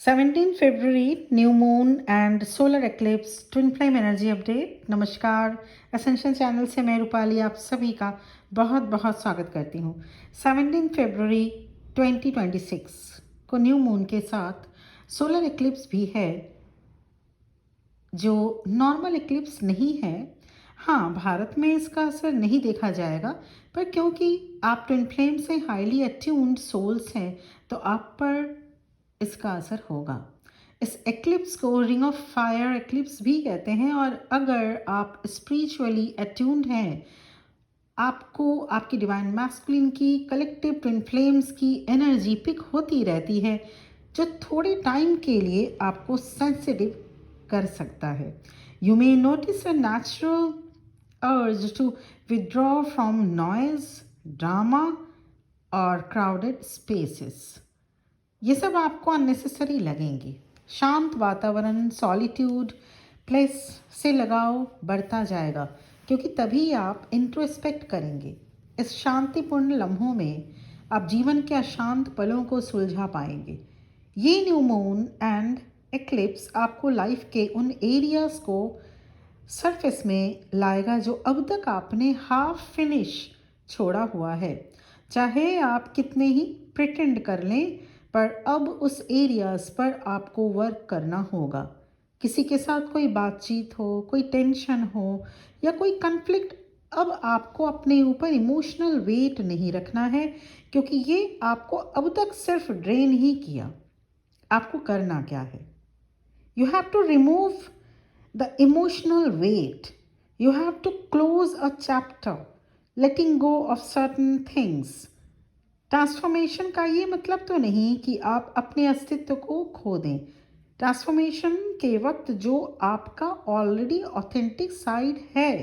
17 February, new moon and solar eclipse, twin flame energy update। नमस्कार, essential channel से मैं रूपाली आप सभी का बहुत बहुत स्वागत करती हूँ। 17 फरवरी 2026 को न्यू मून के साथ सोलर एक्लिप्स भी है, जो नॉर्मल एक्लिप्स नहीं है। हाँ, भारत में इसका असर नहीं देखा जाएगा, पर क्योंकि आप ट्विन फ्लेम से हाईली अट्यून्ड सोल्स हैं, तो आप पर इसका असर होगा। इस एक्लिप्स को रिंग ऑफ फायर एक्लिप्स भी कहते हैं, और अगर आप स्पिरिचुअली अट्यून्ड हैं, आपको आपकी डिवाइन मैस्कुलिन की कलेक्टिव ट्विन फ्लेम्स की एनर्जी पिक होती रहती है, जो थोड़े टाइम के लिए आपको सेंसिटिव कर सकता है। You may notice a natural urge to withdraw from noise, drama और क्राउडेड स्पेसेस। ये सब आपको अननेसेसरी लगेंगे। शांत वातावरण, सॉलिट्यूड प्लेस से लगाव बढ़ता जाएगा, क्योंकि तभी आप इंट्रोस्पेक्ट करेंगे। इस शांतिपूर्ण लम्हों में आप जीवन के अशांत पलों को सुलझा पाएंगे। ये न्यू मून एंड एक्लिप्स आपको लाइफ के उन एरियाज को सरफेस में लाएगा जो अब तक आपने हाफ फिनिश छोड़ा हुआ है। चाहे आप कितने ही प्रिटेंड कर लें, पर अब उस एरियाज पर आपको वर्क करना होगा। किसी के साथ कोई बातचीत हो, कोई टेंशन हो या कोई कन्फ्लिक्ट, अब आपको अपने ऊपर इमोशनल वेट नहीं रखना है, क्योंकि ये आपको अब तक सिर्फ ड्रेन ही किया। आपको करना क्या है? You have to remove the emotional weight. You have to close a chapter, letting go of certain things. Transformation का ये मतलब तो नहीं कि आप अपने अस्तित्व को खो दें। ट्रांसफॉर्मेशन के वक्त जो आपका ऑलरेडी ऑथेंटिक साइड है,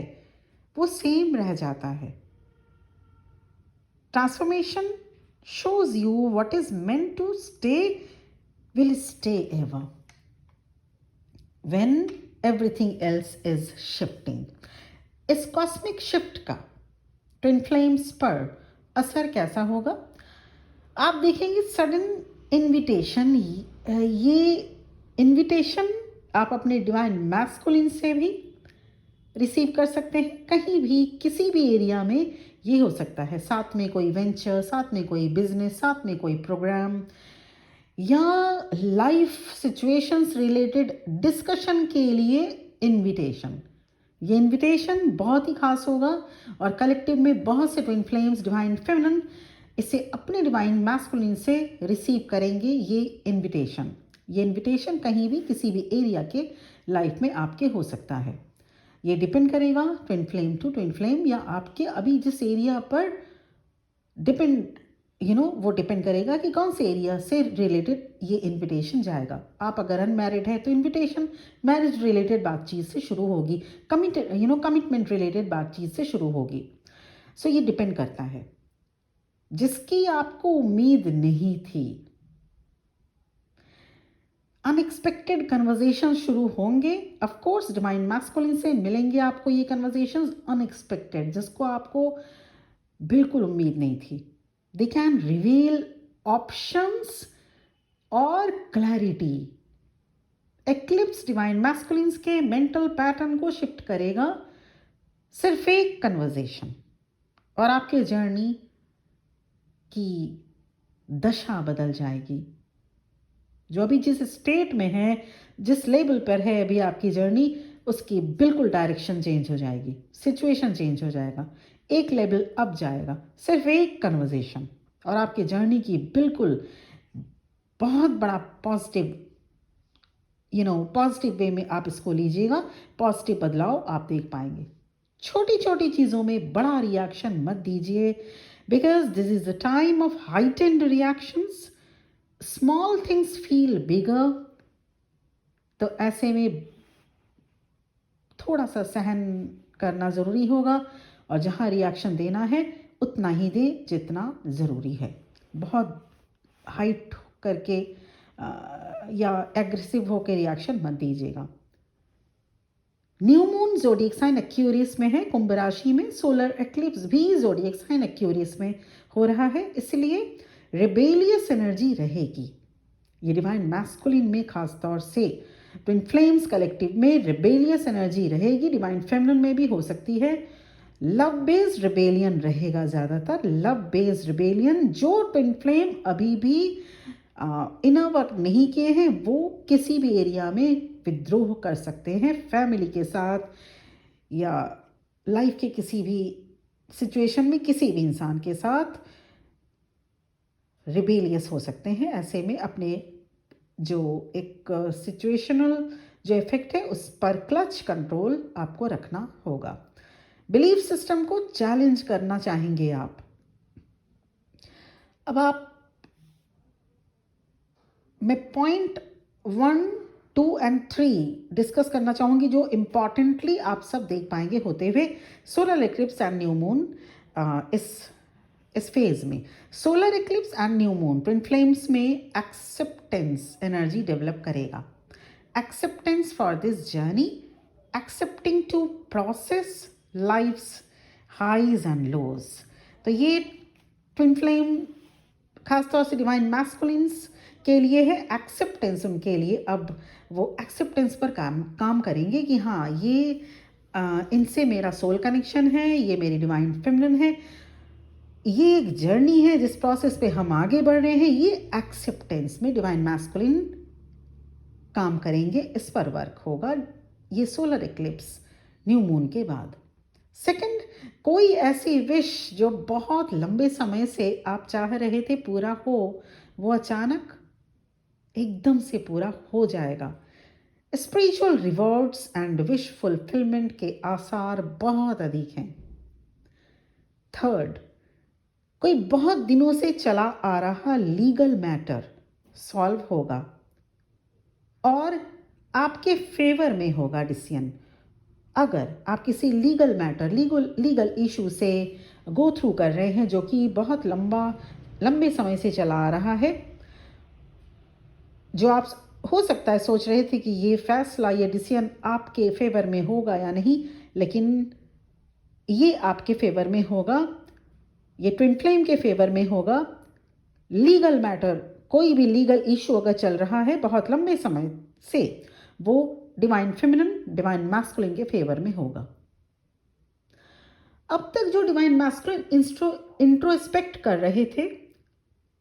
वो सेम रह जाता है। Transformation shows you what is meant to stay will stay ever when everything else is shifting। इस कॉस्मिक शिफ्ट का ट्विन फ्लेम्स पर असर कैसा होगा? आप देखेंगे सडन इनविटेशन। ये इनविटेशन आप अपने डिवाइन मैस्कुलिन से भी रिसीव कर सकते हैं। कहीं भी, किसी भी एरिया में ये हो सकता है। साथ में कोई वेंचर, साथ में कोई बिजनेस, साथ में कोई प्रोग्राम, या लाइफ सिचुएशंस रिलेटेड डिस्कशन के लिए इनविटेशन। ये इनविटेशन बहुत ही खास होगा, और कलेक्टिव में बहुत से ट्विन फ्लेम्स डिवाइन फेमिनिन इसे अपने डिवाइन मैस्कुलिन से रिसीव करेंगे। ये इनविटेशन कहीं भी, किसी भी एरिया के लाइफ में आपके हो सकता है। ये डिपेंड करेगा twin flame to twin flame, या आपके अभी जिस एरिया पर वो डिपेंड करेगा कि कौन से एरिया से रिलेटेड ये इनविटेशन जाएगा। आप अगर अनमैरिड है तो इनविटेशन मैरिज रिलेटेड बातचीत से शुरू होगी, कमिटमेंट रिलेटेड बातचीत से शुरू होगी। सो ये डिपेंड करता है, जिसकी आपको उम्मीद नहीं थी। अनएक्सपेक्टेड कन्वर्जेशन शुरू होंगे। ऑफ कोर्स डिवाइन मैस्कुलिन से मिलेंगे आपको ये कन्वर्जेशंस अनएक्सपेक्टेड, जिसको आपको बिल्कुल उम्मीद नहीं थी। दे कैन रिवील ऑप्शंस और क्लैरिटी। एक्लिप्स डिवाइन मैस्कुलिन्स के मेंटल पैटर्न को शिफ्ट करेगा। सिर्फ एक कन्वर्जेशन और आपके जर्नी की दशा बदल जाएगी। जो अभी जिस स्टेट में है, जिस लेवल पर है अभी आपकी जर्नी, उसकी बिल्कुल डायरेक्शन चेंज हो जाएगी, सिचुएशन चेंज हो जाएगा, एक लेवल अप जाएगा। सिर्फ एक कन्वर्जेशन और आपकी जर्नी की बिल्कुल बहुत बड़ा पॉजिटिव वे में आप इसको लीजिएगा। पॉजिटिव बदलाव आप देख पाएंगे। छोटी छोटी चीज़ों में बड़ा रिएक्शन मत दीजिए, because this is the time of heightened reactions. Small things feel bigger. तो ऐसे में थोड़ा सा सहन करना ज़रूरी होगा, और जहाँ रिएक्शन देना है उतना ही दें जितना ज़रूरी है। बहुत हाइट करके या एग्रेसिव होकर रिएक्शन मत दीजिएगा। न्यू मून जोडिएक साइन एक्वेरियस में है, कुंभ राशि में। सोलर एक्लिप्स भी जोडिएक साइन एक्वेरियस में हो रहा है, इसलिए रिबेलियस एनर्जी रहेगी। ये डिवाइन मैस्कुलिन में खास तौर से ट्विन फ्लेम्स कलेक्टिव में रिबेलियस एनर्जी रहेगी, डिवाइन फेमिनिन में भी हो सकती है। लव बेस्ड रिबेलियन रहेगा ज़्यादातर, लव बेस्ड रिबेलियन। जो ट्विन फ्लेम अभी भी इनर वर्क नहीं किए हैं वो किसी भी एरिया में विद्रोह कर सकते हैं, फैमिली के साथ या लाइफ के किसी भी सिचुएशन में किसी भी इंसान के साथ रिबेलियस हो सकते हैं। ऐसे में अपने जो एक सिचुएशनल जो इफेक्ट है उस पर क्लच कंट्रोल आपको रखना होगा। बिलीफ सिस्टम को चैलेंज करना चाहेंगे आप। अब आप मैं पॉइंट 1, 2 एंड 3 डिस्कस करना चाहूँगी जो इम्पॉर्टेंटली आप सब देख पाएंगे होते हुए solar eclipse and new moon इस फेज में। Solar eclipse and new moon twin flames में एक्सेप्टेंस एनर्जी डेवलप करेगा। Acceptance for this journey, accepting to process life's highs and lows. तो ये ट्विन फ्लेम खासतौर से डिवाइन मैस्कुलिन्स के लिए है, एक्सेप्टेंस उनके लिए। अब वो एक्सेप्टेंस पर काम करेंगे कि हाँ ये इनसे मेरा सोल कनेक्शन है, ये मेरी डिवाइन फेमिनिन है, ये एक जर्नी है जिस प्रोसेस पे हम आगे बढ़ रहे हैं। ये एक्सेप्टेंस में डिवाइन मैस्कुलिन काम करेंगे, इस पर वर्क होगा ये सोलर इक्लिप्स न्यू मून के बाद। सेकंड, कोई ऐसी विश जो बहुत लंबे समय से आप चाह रहे थे पूरा हो, वो अचानक एकदम से पूरा हो जाएगा। Spiritual rewards and wish fulfilment के आसार बहुत अधिक हैं। थर्ड, कोई बहुत दिनों से चला आ रहा लीगल मैटर सॉल्व होगा और आपके फेवर में होगा डिसीजन। अगर आप किसी लीगल मैटर लीगल इशू से गो थ्रू कर रहे हैं जो कि बहुत लंबे समय से चला आ रहा है, जो आप हो सकता है सोच रहे थे कि ये फैसला ये डिसीजन आपके फेवर में होगा या नहीं, लेकिन ये आपके फेवर में होगा, ये ट्विन फ्लेम के फेवर में होगा। लीगल मैटर, कोई भी लीगल इशू अगर चल रहा है बहुत लंबे समय से, वो डिवाइन फेमिनिन डिवाइन मैस्कुलिन के फेवर में होगा। अब तक जो डिवाइन मैस्कुलिन इंट्रोस्पेक्ट कर रहे थे,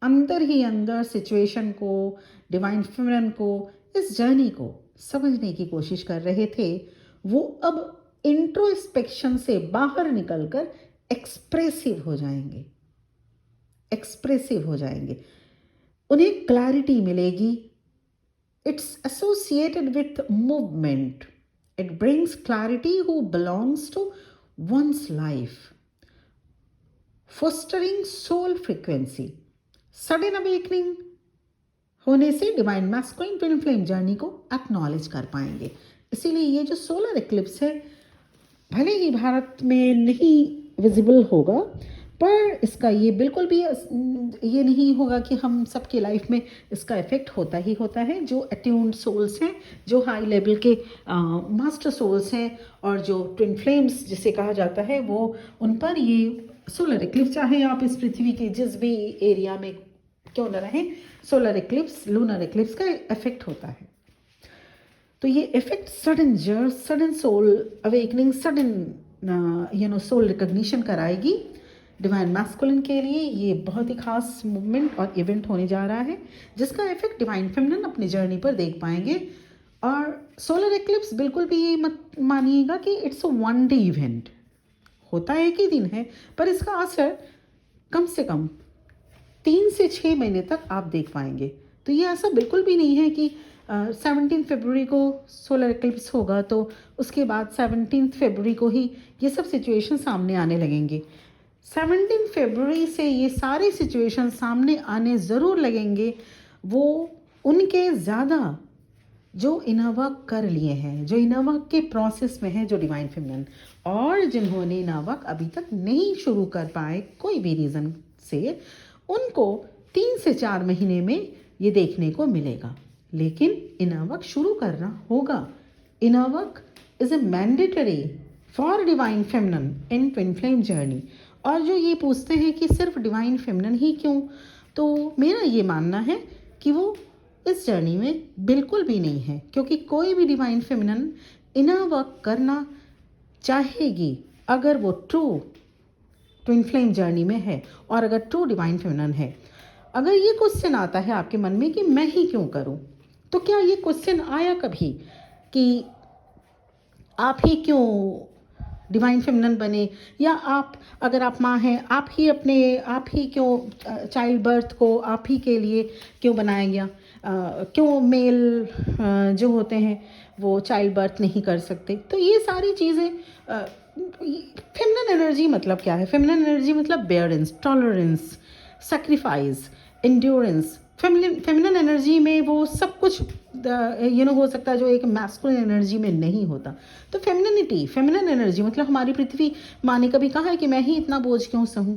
अंदर ही अंदर सिचुएशन को, डिवाइन फेमिनिन को, इस जर्नी को समझने की कोशिश कर रहे थे, वो अब इंट्रोस्पेक्शन से बाहर निकलकर एक्सप्रेसिव हो जाएंगे। एक्सप्रेसिव हो जाएंगे, उन्हें क्लैरिटी मिलेगी। It's associated with movement. It brings clarity who belongs to one's life. Fostering soul frequency. Sudden awakening होने से divine masculine twin flame journey को एक्नॉलेज कर पाएंगे। इसीलिए ये जो सोलर इक्लिप्स है, भले ही भारत में नहीं विजिबल होगा, पर इसका ये बिल्कुल भी ये नहीं होगा कि हम सबकी लाइफ में इसका इफ़ेक्ट होता ही होता है। जो अट्यून्ड सोल्स हैं, जो हाई लेवल के मास्टर सोल्स हैं और जो ट्विन फ्लेम्स जिसे कहा जाता है, वो उन पर ये सोलर इक्लिप्स, चाहे आप इस पृथ्वी के जिस भी एरिया में क्यों न रहें, सोलर इक्लिप्स लूनर इक्लिप्स का इफेक्ट होता है। तो ये effect sudden soul awakening, sudden soul recognition कराएगी। डिवाइन मैस्कुलिन के लिए ये बहुत ही खास मूवमेंट और इवेंट होने जा रहा है, जिसका इफेक्ट डिवाइन फेमिनिन अपनी जर्नी पर देख पाएंगे। और सोलर इक्लिप्स बिल्कुल भी ये मत मानिएगा कि it's a one day event, होता है एक ही दिन है, पर इसका असर कम से कम 3 से 6 महीने तक आप देख पाएंगे। तो ये ऐसा बिल्कुल भी नहीं है कि 17 फरवरी को सोलर इक्लिप्स होगा तो उसके बाद 17 फरवरी को ही ये सब सिचुएशन सामने आने लगेंगे। 17 फरवरी से ये सारे सिचुएशन सामने आने ज़रूर लगेंगे। वो उनके ज़्यादा जो इनर वर्क कर लिए हैं, जो इनर वर्क के प्रोसेस में है, जो डिवाइन फेमिनिन, और जिन्होंने इनर वर्क अभी तक नहीं शुरू कर पाए कोई भी रीज़न से, उनको 3 से 4 महीने में ये देखने को मिलेगा। लेकिन इनर वर्क शुरू करना होगा। Inner work is a mandatory for divine feminine in twin flame journey. और जो ये पूछते हैं कि सिर्फ डिवाइन फेमिनिन ही क्यों, तो मेरा ये मानना है कि वो इस जर्नी में बिल्कुल भी नहीं है, क्योंकि कोई भी डिवाइन फेमिनन इनर वर्क करना चाहेगी अगर वो ट्रू ट्विन फ्लेम जर्नी में है और अगर ट्रू डिवाइन फेमिनन है। अगर ये क्वेश्चन आता है आपके मन में कि मैं ही क्यों करूं, तो क्या ये क्वेश्चन आया कभी कि आप ही क्यों डिवाइन फेमिनन बने, या आप अगर आप माँ हैं आप ही क्यों चाइल्ड बर्थ को आप ही के लिए क्यों बनाया गया, क्यों मेल जो होते हैं वो चाइल्ड बर्थ नहीं कर सकते। तो ये सारी चीज़ें फेमिनन एनर्जी मतलब क्या है? फेमिनन एनर्जी मतलब बेयरेंस, tolerance, sacrifice, endurance. Feminine energy में वो सब कुछ हो सकता है जो एक मैस्कुलिन एनर्जी में नहीं होता। तो फेमिनन एनर्जी मतलब हमारी पृथ्वी माँ ने कभी कहा है कि मैं ही इतना बोझ क्यों सहूँ।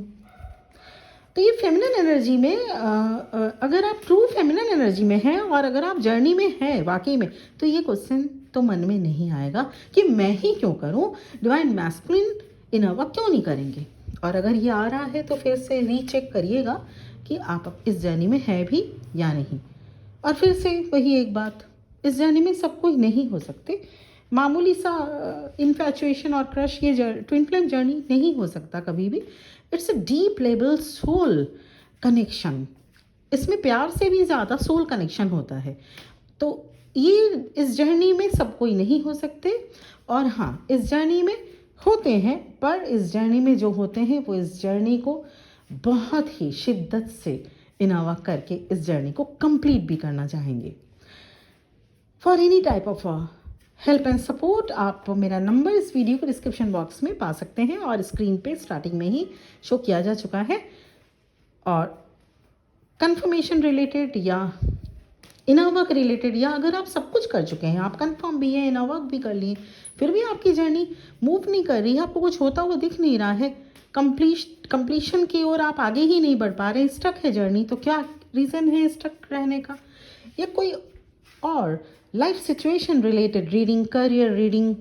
तो ये फेमिनन एनर्जी में अगर आप ट्रू फेमिनन एनर्जी में हैं और अगर आप जर्नी में हैं वाकई में, तो ये क्वेश्चन तो मन में नहीं आएगा कि मैं ही क्यों करूं, डिवाइन मैस्कुलिन इनर वर्क क्यों नहीं करेंगे। और अगर ये आ रहा है तो फिर से रीचेक करिएगा कि आप इस जर्नी में है भी या नहीं। और फिर से वही एक बात, इस जर्नी में सब कोई नहीं हो सकते। मामूली सा इन्फैचुएशन और क्रश ये ट्विन फ्लेम जर्नी नहीं हो सकता कभी भी। It's a deep level soul connection, इसमें प्यार से भी ज़्यादा सोल कनेक्शन होता है। तो ये इस जर्नी में सब कोई नहीं हो सकते, और हाँ इस जर्नी में होते हैं, पर इस जर्नी में जो होते हैं वो इस जर्नी को बहुत ही शिद्दत से इनावा करके इस जर्नी को कंप्लीट भी करना चाहेंगे। For any type of help and support आप मेरा नंबर इस वीडियो के डिस्क्रिप्शन बॉक्स में पा सकते हैं और स्क्रीन पे स्टार्टिंग में ही शो किया जा चुका है। और कंफर्मेशन रिलेटेड या इनर वर्क रिलेटेड, या अगर आप सब कुछ कर चुके हैं, आप कंफर्म भी हैं, इनर वर्क भी कर लिए, फिर भी आपकी जर्नी मूव नहीं कर रही है, आपको कुछ होता हुआ दिख नहीं रहा है, कंप्लीशन की ओर आप आगे ही नहीं बढ़ पा रहे, स्टक है जर्नी, तो क्या रीज़न है स्टक रहने का? या कोई और life situation related reading, career reading,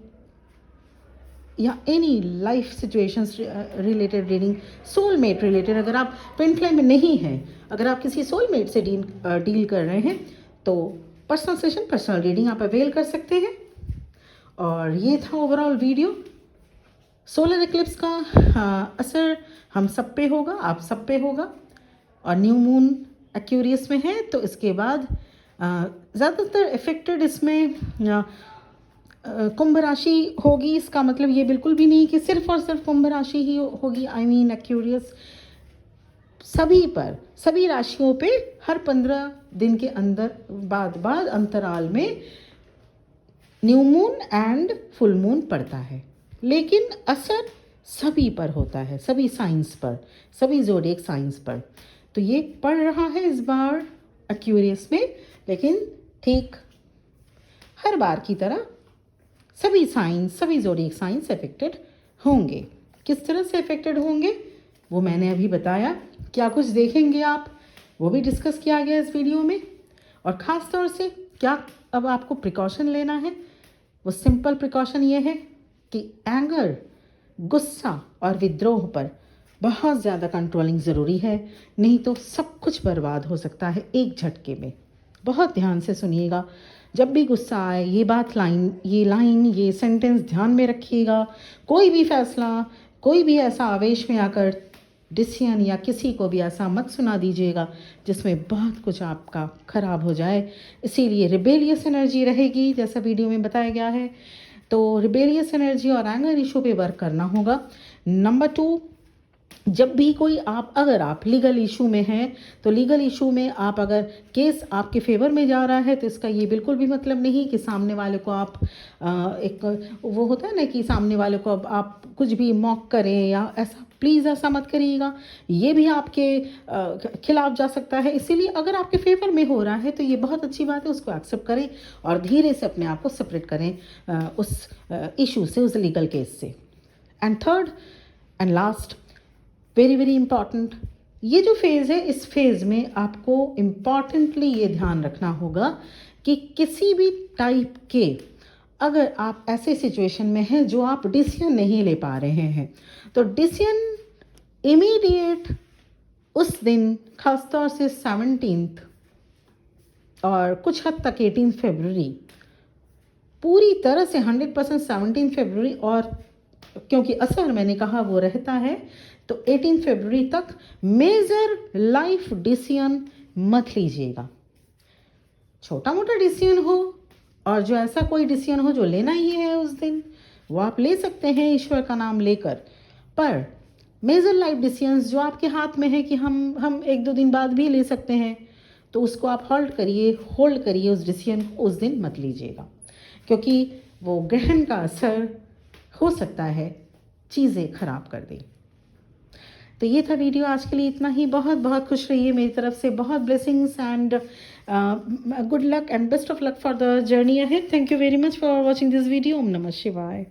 या any life situations related reading, soulmate related, अगर आप ट्विन फ्लेम में नहीं हैं, अगर आप किसी सोलमेट से डील कर रहे हैं, तो पर्सनल सेशन, पर्सनल रीडिंग आप अवेल कर सकते हैं। और ये था ओवरऑल वीडियो। सोलर इक्लिप्स का असर हम सब पे होगा, आप सब पे होगा, और न्यू मून एक्वेरियस में है, तो इसके बाद ज़्यादातर इफेक्टेड इसमें कुंभ राशि होगी। इसका मतलब ये बिल्कुल भी नहीं कि सिर्फ और सिर्फ कुंभ राशि ही होगी, आई मीन एक्वेरियस सभी पर, सभी राशियों पे हर 15 दिन के अंदर बाद अंतराल में new moon and full moon पड़ता है, लेकिन असर सभी पर होता है, सभी साइंस पर, सभी ज़ोडिएक साइंस पर। तो ये पड़ रहा है इस बार एक्वेरियस में, लेकिन ठीक हर बार की तरह सभी साइंस, सभी ज़ोडिएक साइंस अफेक्टेड होंगे। किस तरह से अफेक्टेड होंगे वो मैंने अभी बताया। क्या कुछ देखेंगे आप वो भी डिस्कस किया गया इस वीडियो में। और ख़ास तौर से क्या अब आपको प्रिकॉशन लेना है, वो सिंपल प्रिकॉशन ये है कि एंगर, गुस्सा और विद्रोह पर बहुत ज़्यादा कंट्रोलिंग ज़रूरी है, नहीं तो सब कुछ बर्बाद हो सकता है एक झटके में। बहुत ध्यान से सुनिएगा, जब भी गुस्सा आए ये लाइन, ये सेंटेंस ध्यान में रखिएगा। कोई भी फैसला, कोई भी ऐसा आवेश में आकर डिसीजन या किसी को भी ऐसा मत सुना दीजिएगा जिसमें बहुत कुछ आपका ख़राब हो जाए। इसीलिए रिबेलियस एनर्जी रहेगी जैसा वीडियो में बताया गया है, तो रिबेलियस एनर्जी और एंगर इशू पे वर्क करना होगा। नंबर 2, जब भी कोई अगर आप लीगल इशू में हैं, तो लीगल इशू में आप अगर केस आपके फेवर में जा रहा है, तो इसका ये बिल्कुल भी मतलब नहीं कि सामने वाले को आप एक वो होता है ना कि सामने वाले को अब आप कुछ भी मॉक करें या ऐसा, प्लीज़ ऐसा मत करिएगा, ये भी आपके खिलाफ जा सकता है। इसीलिए अगर आपके फेवर में हो रहा है तो ये बहुत अच्छी बात है, उसको एक्सेप्ट करें और धीरे से अपने आप को सेपरेट करें उस इशू से, उस लीगल केस से। And third and last, very very important, ये जो फेज़ है, इस फेज़ में आपको इम्पॉर्टेंटली ये ध्यान रखना होगा कि किसी भी टाइप के अगर आप ऐसे सिचुएशन में हैं जो आप डिसीजन नहीं ले पा रहे हैं, तो डिसीजन इमीडिएट उस दिन, खासतौर से 17th और कुछ हद तक 18 फरवरी, पूरी तरह से 100% 17 फरवरी, और क्योंकि असर मैंने कहा वो रहता है, तो 18 फरवरी तक मेजर लाइफ डिसीजन मत लीजिएगा। छोटा मोटा डिसीजन हो, और जो ऐसा कोई डिसीजन हो जो लेना ही है उस दिन, वो आप ले सकते हैं ईश्वर का नाम लेकर। पर मेजर लाइफ डिसीजंस जो आपके हाथ में है कि हम 1-2 दिन बाद भी ले सकते हैं, तो उसको आप होल्ड करिए उस डिसीजन को, उस दिन मत लीजिएगा, क्योंकि वो ग्रहण का असर हो सकता है चीज़ें खराब कर दे। तो ये था वीडियो आज के लिए, इतना ही। बहुत बहुत खुश रहिए, मेरी तरफ से बहुत blessings and good luck and best of luck for the journey ahead. Thank you very much for watching this video. ओम नमः शिवाय।